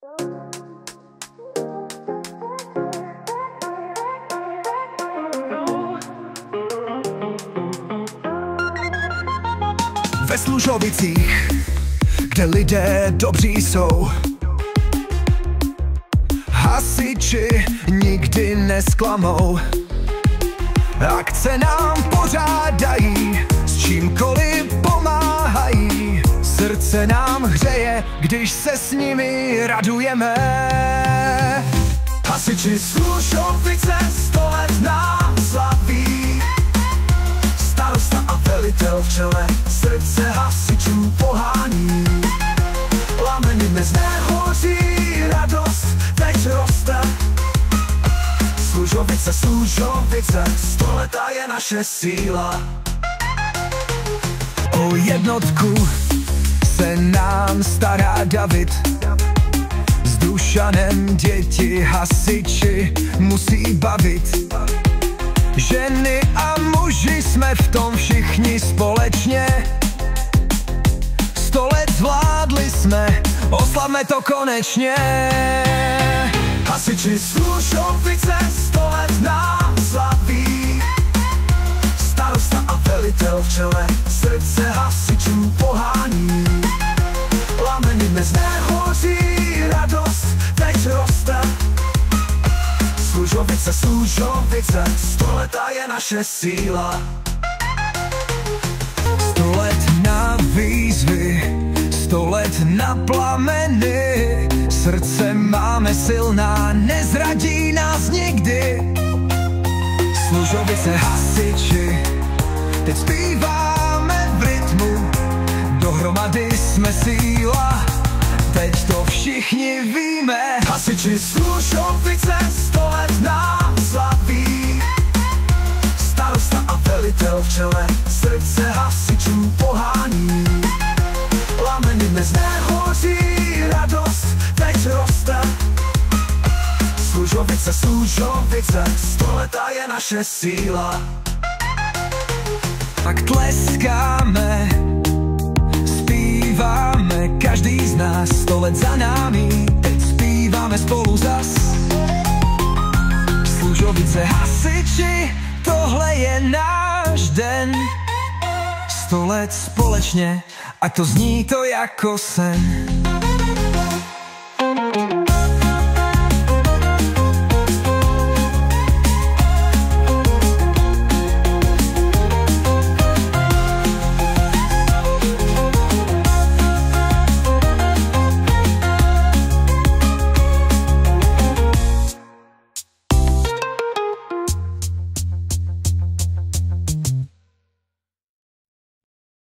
Ve Služovicích, kde lidé dobří jsou, hasiči nikdy nesklamou. Akce nám pořádají, s čímkoliv pomáhají. Srdce nám hřeje, když se s nimi radujeme. Hasiči Služovice 100 let nám slaví. Starosta a velitel v čele srdce hasičů pohání. Plameny dnes nehoří, radost teď roste. Služovice, 100 leta je naše síla. O jednotku se nám stará David. S Dušanem děti hasiči musí bavit. Ženy a muži jsme v tom všichni společně. 100 let zvládli jsme, oslavme to konečně. Hasiči Služovice 100 let nám slaví. Starosta a velitel v čele srdce hasičů pohání. Plameny dnes nehoří, radost teď roste. Služovice, 100 leta je naše síla. 100 let na výzvy, 100 let na plameny. Srdce máme silná, nezradí nás nikdy. Služovice, hasiči, teď zpíváme v rytmu. Dohromady jsme síla, teď to všichni víme. Hasiči Služovice 100 let nám slaví. Starosta a velitel v čele srdce hasičů pohání. Plameny dnes nehoří, radost teď roste. Služovice, 100 leta je naše síla. Tak tleskáme, zpíváme, každý z nás 100 let za námi, teď zpíváme spolu zas. Služovice, hasiči, tohle je náš den. 100 let společně, a to zní to jako sen.